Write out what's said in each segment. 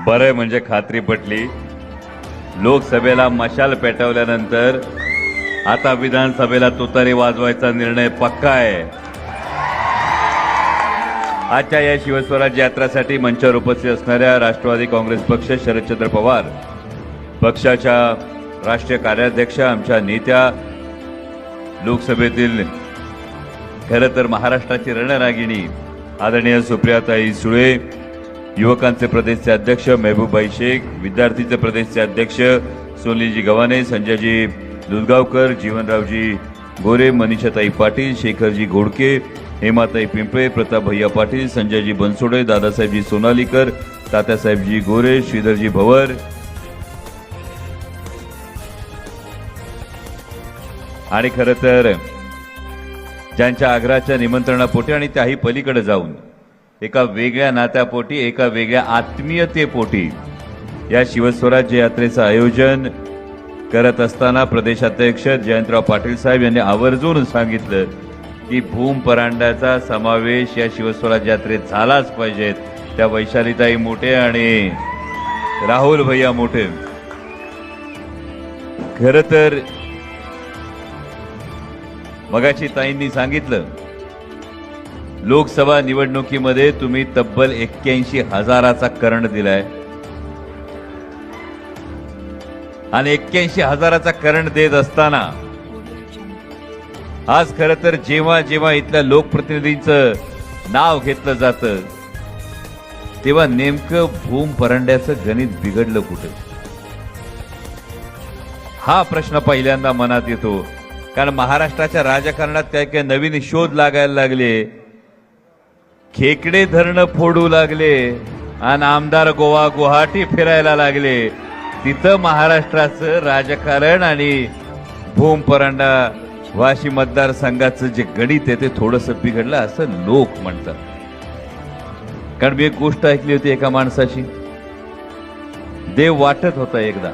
बरं म्हणजे खात्री पटली. लोकसभेला मशाल पेटवल्यानंतर आता विधानसभेला तुतारी वाजवायचा निर्णय पक्का आहे. आजच्या या शिवस्वराज्य यात्रासाठी मंचावर उपस्थित असणाऱ्या राष्ट्रवादी काँग्रेस पक्ष, शरदचंद्र पवार पक्षाच्या राष्ट्रीय कार्याध्यक्ष, आमच्या नेत्या, लोकसभेतील खरं तर महाराष्ट्राची रणरागिणी आदरणीय सुप्रियाताई सुळे, युवकांचे प्रदेशचे अध्यक्ष महबूबाई शेख, विद्यार्थीचे प्रदेशचे अध्यक्ष सोनीजी गव्हाणे, संजयजी दुधगावकर, जीवनरावजी गोरे, मनीषाताई पाटील, शेखरजी घोडके, हेमाताई पिंपळे, प्रताप भैया पाटील, संजयजी बनसोडे, दादासाहेबजी सोनालीकर, तात्यासाहेबजी गोरे, श्रीधरजी भवर आणि खरं तर ज्यांच्या आग्रहाच्या निमंत्रणापोटी आणि त्याही पलीकडे जाऊन एका वेगळ्या नात्यापोटी, एका वेगळ्या आत्मीयतेपोटी या शिवस्वराज्य यात्रेचं आयोजन करत असताना प्रदेशाध्यक्ष जयंतराव पाटील साहेब यांनी आवर्जून सांगितलं की भूम परांड्याचा समावेश या शिवस्वराज्य यात्रेत झालाच पाहिजे. त्या वैशालीताई मोठे आणि राहुल भैया मोठे खरं तर मगाशी ताईंनी सांगितलं, लोकसभा निवडणुकीमध्ये तुम्ही तब्बल 81,000चा करंट दिलाय आणि 81,000चा करंट देत असताना आज खरं तर जेव्हा जेव्हा इथल्या लोकप्रतिनिधींचं नाव घेतलं जातं तेव्हा नेमकं भूम परांड्याचं गणित बिघडलं कुठे, हा प्रश्न पहिल्यांदा मनात येतो. कारण महाराष्ट्राच्या राजकारणात काय काय नवीन शोध लागायला लागले, खेकडे धरणं फोडू लागले आणि आमदार गोवा गुवाहाटी फिरायला लागले. तिथं महाराष्ट्राचं राजकारण आणि भूम परांडा वाशी मतदारसंघाचं जे गणित आहे ते थोडंसं बिघडलं असं लोक म्हणतात. कारण मी एक गोष्ट ऐकली होती एका माणसाची, देव वाटत होता एकदा,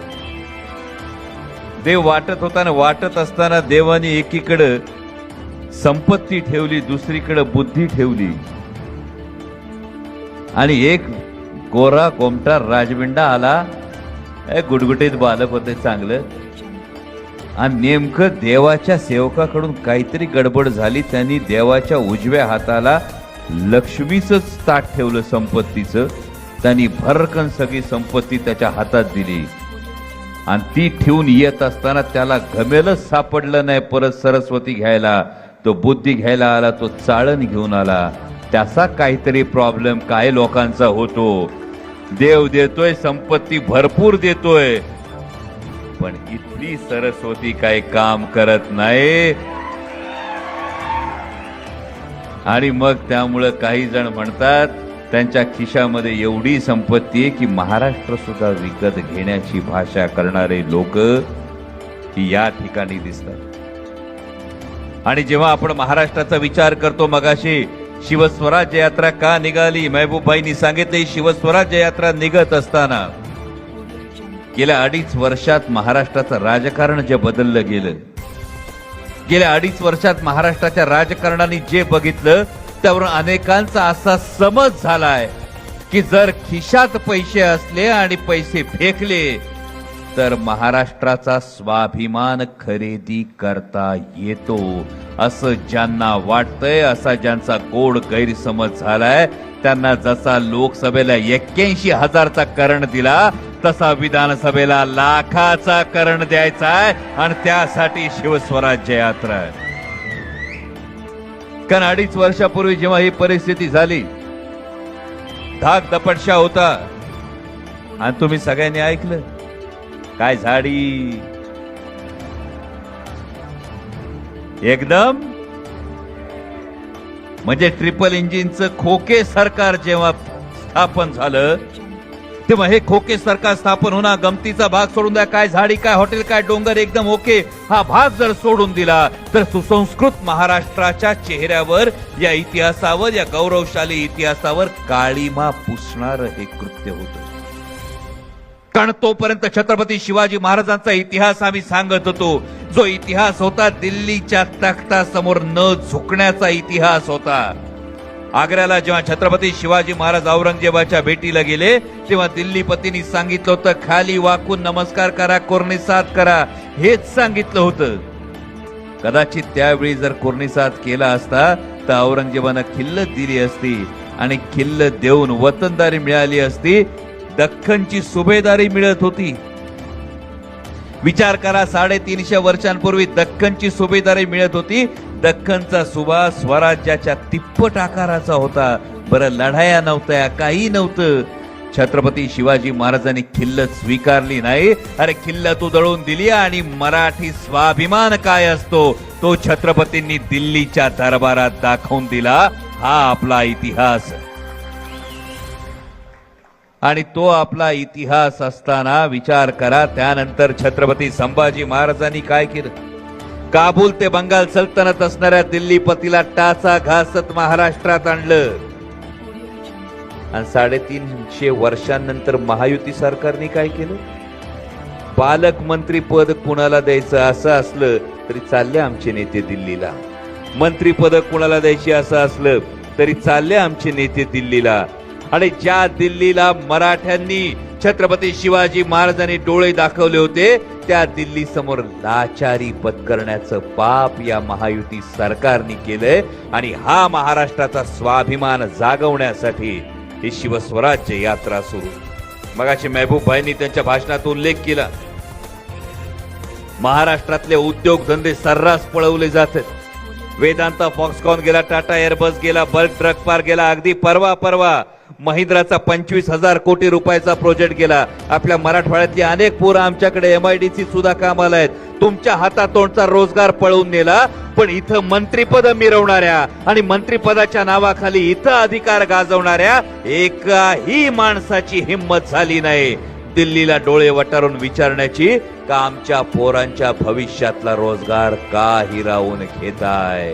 देव वाटत होता ना, वाटत असताना देवाने एकीकडे संपत्ती ठेवली, दुसरीकडे बुद्धी ठेवली आणि एक गोरा कोमटा राजबिंडा आला, गुडगुटीत बालक होते चांगलं, आणि नेमकं देवाच्या सेवकाकडून काहीतरी गडबड झाली. त्यांनी देवाच्या उजव्या हाताला लक्ष्मीचंच ताट ठेवलं संपत्तीचं, त्यांनी भरकन सगळी संपत्ती त्याच्या हातात दिली आणि ती ठेवून येत असताना त्याला घमेलच सापडलं नाही परत सरस्वती घ्यायला. तो बुद्धी घ्यायला आला, तो चाळण घेऊन आला. त्याचा काहीतरी प्रॉब्लेम काय लोकांचा होतो. देव देतोय, संपत्ती भरपूर देतोय, पण इथली सरस्वती काय काम करत नाही. आणि मग त्यामुळं काही जण म्हणतात त्यांच्या खिशामध्ये एवढी संपत्ती आहे की महाराष्ट्र सुद्धा विकत घेण्याची भाषा करणारे लोक या ठिकाणी दिसतात. आणि जेव्हा आपण महाराष्ट्राचा विचार करतो, मगाशी शिवस्वराज्य यात्रा का निघाली, महबूबाईंनी सांगितले, शिवस्वराज्य यात्रा निघत असताना गेल्या 2.5 वर्षात महाराष्ट्राचं राजकारण जे बदललं गेलं, गेल्या 2.5 वर्षात महाराष्ट्राच्या राजकारणाने जे बघितलं त्यावर अनेकांचा असा समज झालाय की जर खिशात पैसे असले आणि पैसे फेकले तर महाराष्ट्राचा स्वाभिमान खरेदी करता येतो, असं ज्यांना वाटतंय, असा ज्यांचा गोड गैरसमज झालाय, त्यांना जसा लोकसभेला 81,000चा करंट दिला तसा विधानसभेला लाखाचा करंट द्यायचा आहे आणि त्यासाठी शिवस्वराज्य यात्रा आहे. कारण 2.5 वर्षापूर्वी जेव्हा ही परिस्थिती झाली, धाक दपटशा होता आणि तुम्ही सगळ्यांनी ऐकलं, काय झाडी एकदम म्हणजे ट्रिपल इंजिनचं खोके सरकार जेव्हा स्थापन झालं तेव्हा हे खोके सरकार स्थापन होणार, गमतीचा भाग सोडून द्या, काय झाडी, काय हॉटेल, काय डोंगर, एकदम ओके, हा भाग जर सोडून दिला तर सुसंस्कृत महाराष्ट्राच्या चेहऱ्यावर, या इतिहासावर, या गौरवशाली इतिहासावर काळीमा पुसणार हे कृत्य होतं. कारण तोपर्यंत छत्रपती शिवाजी महाराजांचा इतिहास आम्ही सांगत होतो, जो इतिहास होता दिल्लीच्या तख्तासमोर न झुकण्याचा इतिहास होता. आग्र्याला जेव्हा छत्रपती शिवाजी महाराज औरंगजेबाच्या भेटीला गेले तेव्हा दिल्लीपतींनी सांगितलं होतं खाली वाकून नमस्कार करा, कोर्निसाद करा, हेच सांगितलं होतं. कदाचित त्यावेळी जर कोर्निसाद केला असता तर औरंगजेबानं खिल्लत दिली असती आणि खिल्लत देऊन वतनदारी मिळाली असती, दख्खनची सुभेदारी मिळत होती. विचार करा, 350 वर्षांपूर्वी दख्खनची सुभेदारी मिळत होती. दख्खनचा सुभा स्वराज्याच्या तिप्पट आकाराचा होता. बरं, लढाया नव्हत्या, काही नव्हतं. छत्रपती शिवाजी महाराजांनी खिल्लत स्वीकारली नाही. अरे खिल्लत उधळून दिली आणि मराठी स्वाभिमान काय असतो तो छत्रपतींनी दिल्लीच्या दरबारात दाखवून दिला. हा आपला इतिहास. आणि तो आपला इतिहास असताना विचार करा, त्यानंतर छत्रपती संभाजी महाराजांनी काय केलं. काबूल ते बंगाल सल्तनत असणाऱ्या दिल्लीपतीला टाचा घासत महाराष्ट्रात आणलं आणि 350 वर्षांनंतर महायुती सरकारने काय केलं. पालकमंत्री पद कुणाला द्यायचं असं असलं तरी चालले आमचे नेते दिल्लीला. मंत्री पद कुणाला द्यायची असं असलं तरी चालले आमचे नेते दिल्लीला. आणि ज्या दिल्लीला मराठ्यांनी छत्रपती शिवाजी महाराजांनी डोळे दाखवले होते त्या दिल्ली समोर लाचारी पत्करण्याचं पाप या महायुती सरकारने केलंय. आणि हा महाराष्ट्राचा स्वाभिमान जागवण्यासाठी ही शिवस्वराज्य यात्रा सुरू. मगाशी महबूब भाईंनी त्यांच्या भाषणात उल्लेख केला, महाराष्ट्रातले उद्योगधंदे सर्रास पळवले जातात. वेदांता फॉक्सकॉन गेला, टाटा एअरबस गेला, बल्क ट्रक पार्क गेला, अगदी परवा महिंद्राचा 25,000 कोटी रुपयाचा प्रोजेक्ट गेला. आपल्या मराठवाड्यातली अनेक पोरं आमच्याकडे MIDC सुद्धा कामाला आहेत. तुमच्या हातातोंडचा रोजगार पळवून नेला, पण इथं मंत्रीपद मिरवणाऱ्या आणि मंत्रीपदाच्या नावाखाली इथं अधिकार गाजवणाऱ्या एकाही माणसाची हिंमत झाली नाही दिल्लीला डोळे वटारून विचारण्याची का आमच्या पोरांच्या भविष्यातला रोजगार का हिरावून घेताय.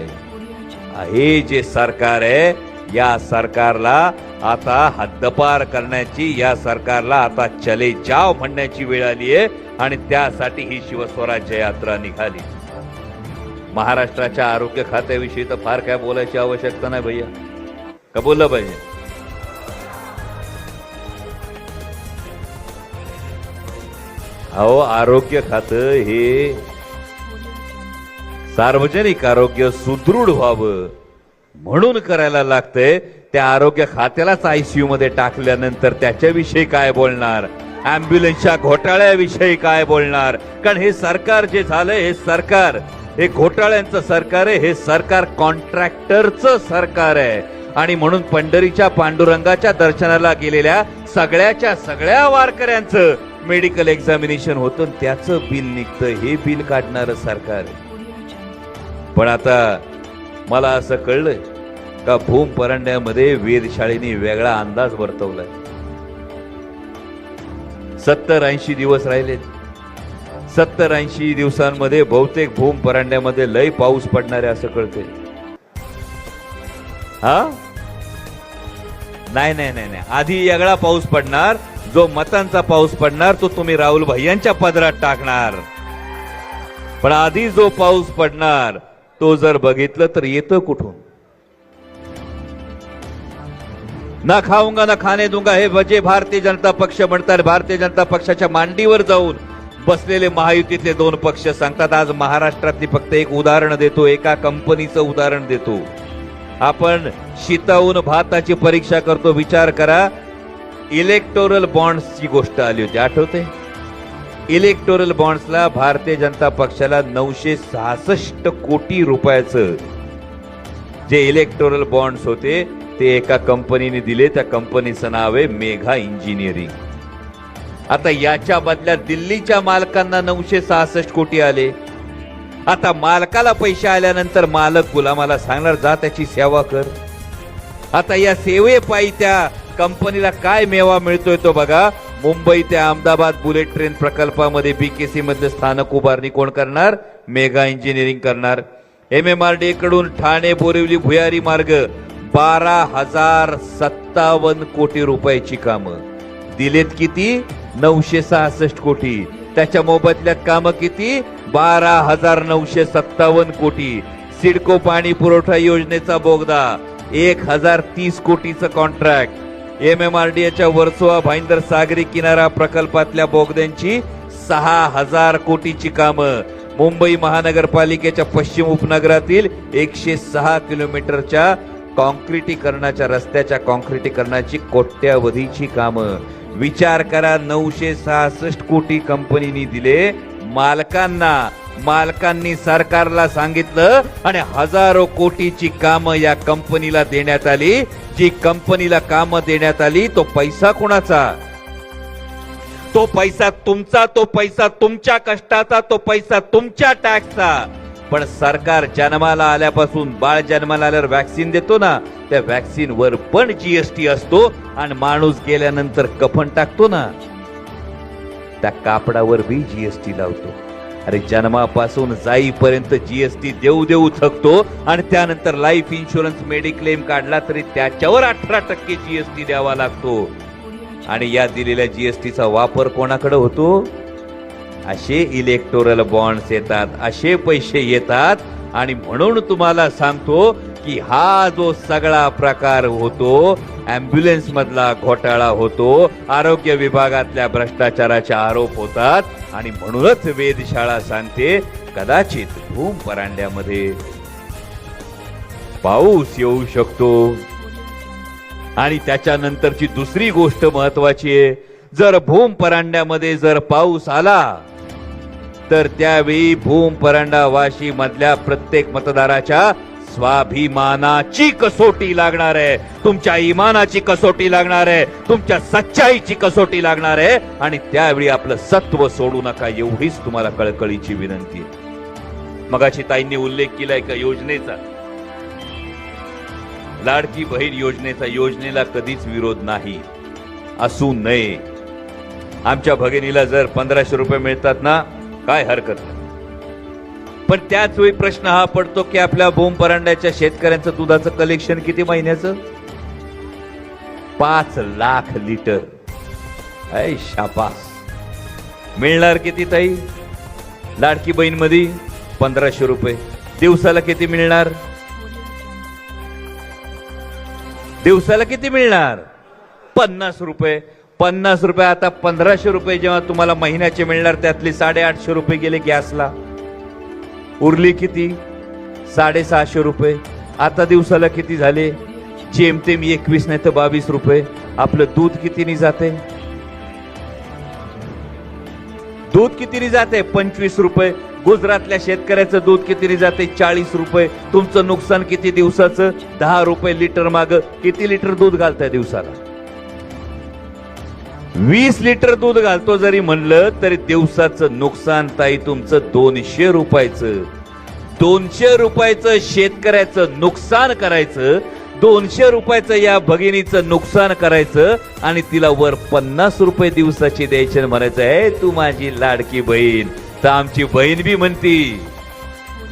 हे जे सरकार आहे, या सरकारला आता हद्दपार करण्याची, या सरकारला आता चले जाव म्हणण्याची वेळ आली आहे. आणि त्यासाठी ही शिवस्वराज्य यात्रा निघाली. महाराष्ट्राच्या आरोग्य खात्याविषयी तर फार काय बोलायची आवश्यकता नाही भैया, का बोललं पाहिजे. अहो, आरोग्य खातं हे सार्वजनिक आरोग्य सुदृढ व्हावं म्हणून करायला लागतंय. त्या आरोग्य खात्यालाच ICU मध्ये टाकल्यानंतर त्याच्याविषयी काय बोलणार, अँब्युलन्सच्या घोटाळ्याविषयी काय बोलणार. कारण हे सरकार जे झालंय, हे सरकार हे घोटाळ्यांचं सरकार आहे. हे सरकार कॉन्ट्रॅक्टरचं सरकार आहे. आणि म्हणून पंढरीच्या पांडुरंगाच्या दर्शनाला गेलेल्या सगळ्या वारकऱ्यांचं मेडिकल एक्झामिनेशन होतं, त्याचं बिल निघतं. हे बिल काढणारं सरकार आहे. पण आता मला असं कळलंय का भूम परंड्यामध्ये वेधशाळेने वेगळा अंदाज वर्तवलाय. 70-80 दिवस राहिलेत. 70-80 दिवसांमध्ये बहुतेक भूम परंड्यामध्ये लय पाऊस पडणार आहे असं कळतंय. हा नाही, आधी वेगळा पाऊस पडणार. जो मतांचा पाऊस पडणार तो तुम्ही राहुल भैयांच्या पदरात टाकणार. पण आधी जो पाऊस पडणार तो जर बघितलं तर येतं कुठून. ना खाऊंगा ना खाने दूंगा हे वजे भारतीय जनता पक्ष म्हणतात. भारतीय जनता पक्षाच्या मांडीवर जाऊन बसलेले महायुतीतले 2 पक्ष सांगतात. आज महाराष्ट्रातली फक्त एक उदाहरण देतो, एका कंपनीचं उदाहरण देतो. आपण शीतावून भाताची परीक्षा करतो. विचार करा, इलेक्टोरल बॉन्ड्सची गोष्ट आली होती, आठवते. इलेक्टोरल बॉन्ड्सला भारतीय जनता पक्षाला 966 कोटी रुपयाचं जे इलेक्टोरल बॉन्ड्स होते ते एका कंपनीने दिले. त्या कंपनीचं नाव आहे मेघा इंजिनिअरिंग. आता याच्या बदल्यात दिल्लीच्या मालकांना 966 कोटी आले. आता मालकाला पैसे आल्यानंतर मालक गुलामाला सांगणार जा त्याची सेवा कर. आता या सेवेपायी त्या कंपनीला काय मेवा मिळतोय तो बघा. मुंबई ते अहमदाबाद बुलेट ट्रेन प्रकल्पामध्ये BKC मधले स्थानक उभारणी कोण करणार? मेगा इंजिनिअरिंग करणार. MMRDA कडून ठाणे बोरिवली भुयारी मार्ग 12,057 कोटी रुपयाची कामं दिलेत. किती? 966 कोटी. त्याच्या मोबदल्यात कामं किती? 12,957 कोटी. सिडको पाणी पुरवठा योजनेचा बोगदा 1030 कोटीचं कॉन्ट्रॅक्ट, MMRDAच्या वर्सोवा भाईंदर सागरी किनारा प्रकल्पातल्या बोगद्यांची 6000 कोटीची कामं, मुंबई महानगरपालिकेच्या पश्चिम उपनगरातील 106 किलोमीटरच्या कॉन्क्रिटीकरणाच्या रस्त्याच्या कॉन्क्रिटीकरणाची कोट्यावधीची कामं. विचार करा, 966 कोटी कंपनीनी दिले मालकांना, मालकांनी सरकारला सांगितलं आणि हजारो कोटीची कामं या कंपनीला देण्यात आली. जी कंपनीला कामं देण्यात आली तो पैसा कोणाचा? तो पैसा तुमचा, तो पैसा तुमच्या कष्टाचा, तो पैसा तुमच्या टॅक्सचा. पण सरकार जन्माला आल्यापासून, बाळ जन्माला आल्यावर व्हॅक्सिन देतो ना, त्या व्हॅक्सिन वर पण जीएसटी असतो आणि माणूस गेल्यानंतर कफन टाकतो ना, त्या कापडावर बी जीएसटी लावतो. अरे जन्मापासून जाईपर्यंत जीएसटी देऊ देऊ थकतो आणि त्यानंतर लाईफ इन्शुरन्स मेडिक्लेम काढला तरी त्याच्यावर 18% जीएसटी द्यावा लागतो. आणि या दिलेल्या जीएसटीचा वापर कोणाकडे होतो? असे इलेक्टोरल बॉन्ड्स येतात, असे पैसे येतात. आणि म्हणून तुम्हाला सांगतो की हा जो सगळा प्रकार होतो, ॲम्ब्युलन्स मधला घोटाळा होतो, आरोग्य विभागातल्या भ्रष्टाचाराचे आरोप होतात. आणि म्हणूनच वेधशाळा सांगते कदाचित भूम परांड्यामध्ये पाऊस येऊ शकतो. आणि त्याच्यानंतरची दुसरी गोष्ट महत्वाची आहे, जर भूम परांड्यामध्ये जर पाऊस आला तर त्यावेळी भूम परांडा वाशी मधल्या प्रत्येक मतदाराच्या स्वाभिमानाची कसोटी लागणार आहे, तुमच्या इमानाची कसोटी लागणार आहे, तुमच्या सच्चाईची कसोटी लागणार आहे. आणि त्यावेळी आपलं सत्व सोडू नका, एवढीच तुम्हाला कळकळीची विनंती. मगाशी ताईंनी उल्लेख केलाय का योजनेचा, लाडकी बहीण योजनेचा. योजनेला कधीच विरोध नाही, असू नये. आमच्या भगिनीला जर 1500 रुपये मिळतात ना, काय हरकत नाही. पण त्याच वेळी प्रश्न हा पडतो की आपल्या भूम परांड्याच्या शेतकऱ्यांचं दुधाचं कलेक्शन किती महिन्याचं? 5 लाख लिटर. ऐ शाबास. मिळणार किती ताई लाडकी बहीण मध्ये? 1500 रुपये. दिवसाला किती मिळणार? दिवसाला किती मिळणार? 50 रुपये. 50 रुपये. आता 1500 रुपये जेव्हा तुम्हाला महिन्याचे मिळणार, त्यातले 850 रुपये गेले गॅसला, उरली किती? 650 रुपये. आता दिवसाला किती झाले? जेमतेम 21 नाही तर 22 रुपये. आपलं दूध कितीनी जाते? दूध कितीनी जाते? 25 रुपये. गुजरातल्या शेतकऱ्याचं दूध कितीनी जाते? 40 रुपये. तुमचं नुकसान किती दिवसाचं? 10 रुपये लिटर माग. किती लिटर दूध घालताय दिवसाला? 20 लिटर दूध घालतो जरी म्हणलं तरी दिवसाचं नुकसान ताई तुमचं 200 रुपयाचं. 200 रुपयाचं शेतकऱ्याचं नुकसान करायचं, 200 रुपयाचं या भगिनीचं नुकसान करायचं आणि तिला वर 50 रुपये दिवसाची द्यायचे म्हणायचं आहे तू माझी लाडकी बहीण. तर आमची बहीण बी म्हणती,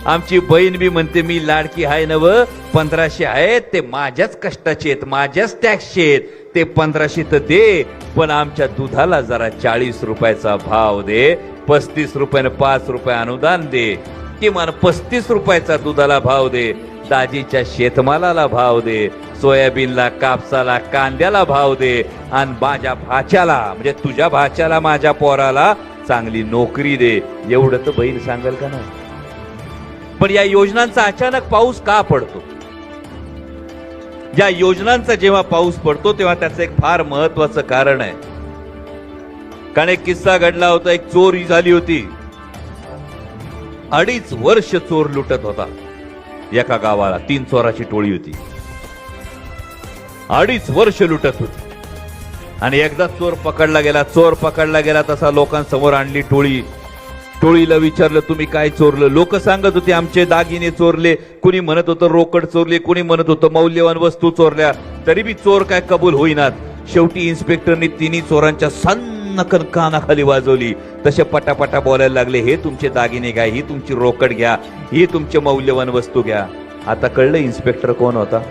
आमची बहीण बी म्हणते मी लाडकी आहे नव, 1500 आहेत ते माझ्याच कष्टाचे आहेत, माझ्याच टॅक्सचे आहेत, ते 1500 तर दे, पण आमच्या दुधाला जरा 40 रुपयाचा भाव दे, 35 रुपयाने 5 रुपये अनुदान दे, किमान 35 रुपयाचा दुधाला भाव दे, दाजीच्या शेतमालाला भाव दे, सोयाबीनला, कापसाला, कांद्याला भाव दे, आणि माझ्या भाच्याला म्हणजे तुझ्या भाच्याला, माझ्या पोराला चांगली नोकरी दे. एवढं तर बहीण सांगेल का नाही? पण या योजनांचा अचानक पाऊस का पडतो? या योजनांचा जेव्हा पाऊस पडतो तेव्हा त्याचं एक फार महत्वाचं कारण आहे. कारण एक किस्सा घडला होता. एक चोरी झाली होती. 2.5 वर्ष चोर लुटत होता एका गावाला. 3 चोराची टोळी होती. 2.5 वर्ष लुटत होती. आणि एकदा चोर पकडला गेला. चोर पकडला गेला तसा लोकांसमोर आणली टोळी. टोळीला विचारलं तुम्ही काय चोरलं? लोक सांगत होते आमचे दागिने चोरले, कुणी म्हणत होतं रोकड चोरले, कुणी म्हणत होतं मौल्यवान वस्तू चोरल्या. तरी बी चोर काय कबूल होईनात. शेवटी इन्स्पेक्टरनी तिन्ही चोरांच्या सन्नकन कानाखाली वाजवली. तसे पटापटा बोलायला लागले, हे तुमचे दागिने घ्या, ही तुमची रोकड घ्या, ही तुमचे मौल्यवान वस्तू घ्या. आता कळलं इन्स्पेक्टर कोण होता?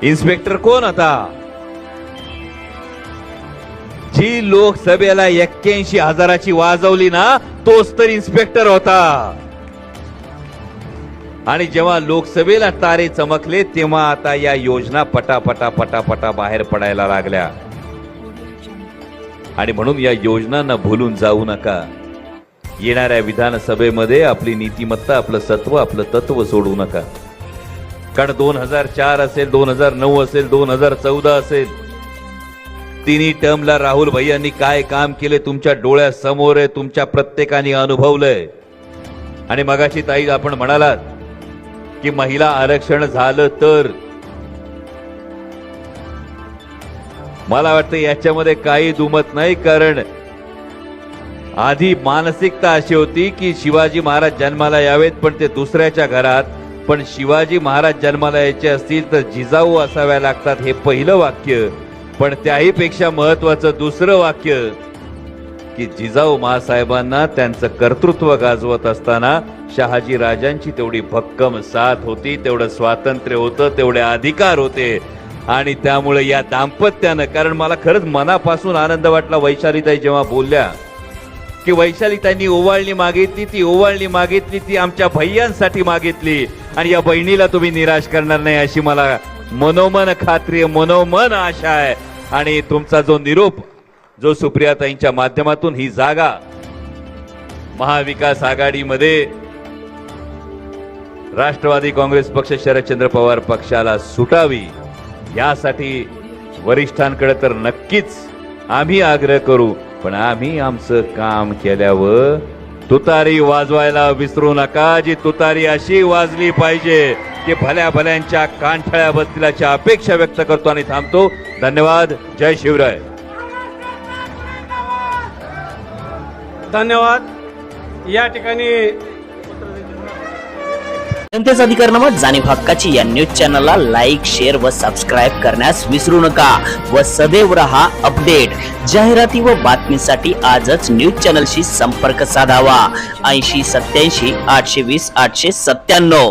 इन्स्पेक्टर कोण होता? जी लोकसभेला 81,000ची वाजवली ना, तोच तर इन्स्पेक्टर होता. आणि जेव्हा लोकसभेला तारे चमकले तेव्हा आता या योजना पटापटा पटापटा बाहेर पडायला लागल्या. आणि म्हणून या योजनांना भुलून जाऊ नका. येणाऱ्या विधानसभेमध्ये आपली नीतिमत्ता, आपलं सत्व, आपलं तत्व सोडू नका. कारण 2004 असेल, 2009 असेल, 2014 असेल, तिन्ही टर्मला राहुल भैयांनी काय काम केले तुमच्या डोळ्यासमोर आहे, तुमच्या प्रत्येकाने अनुभवलंय. आणि मगाशी ताई आपण म्हणालात की महिला आरक्षण झालं तर, मला वाटतं याच्यामध्ये काही दुमत नाही. कारण आधी मानसिकता अशी होती की शिवाजी महाराज जन्माला यावेत पण ते दुसऱ्याच्या घरात, पण शिवाजी महाराज जन्माला यायचे असतील तर जिजाऊ असाव्या लागतात, हे पहिलं वाक्य. पण त्याही पेक्षा महत्वाचं दुसरं वाक्य की जिजाऊ महासाहेबांना त्यांचं कर्तृत्व गाजवत असताना शहाजी राजांची तेवढी भक्कम साथ होती, तेवढं स्वातंत्र्य होतं, तेवढे अधिकार होते. आणि त्यामुळे या दाम्पत्यानं, कारण मला खरंच मनापासून आनंद वाटला वैशालीताई जेव्हा बोलल्या की वैशालीताईंनी ओवाळणी मागितली, ती ओवाळणी मागितली ती आमच्या भैयांसाठी मागितली आणि या बहिणीला तुम्ही निराश करणार नाही अशी मला मनोमन खात्री आहे, मनोमन आशा आहे. आणि तुमचा जो निरोप, जो सुप्रियाताईंच्या माध्यमातून ही जागा महाविकास आघाडीमध्ये राष्ट्रवादी काँग्रेस पक्ष, शरदचंद्र पवार पक्षाला सुटावी यासाठी वरिष्ठांकडे तर नक्कीच आम्ही आग्रह करू. पण आम्ही आमचं काम केल्यावर तुतारी वाजवायला विसरू नका. जी तुतारी अशी वाजली पाहिजे की भल्या भल्यांच्या कानठळ्या बसल्याची अपेक्षा व्यक्त करतो आणि थांबतो. धन्यवाद. जय शिवराय. धन्यवाद. या ठिकाणी जनतेचा अधिकारनामा जाणीव हक्काची या न्यूज चॅनलला लाईक, शेअर व सबस्क्राईब करण्यास विसरू नका व सदैव रहा अपडेट. जाहिराती व बातमीसाठी आजच न्यूज चॅनलशी संपर्क साधावा. 80 87 820 897.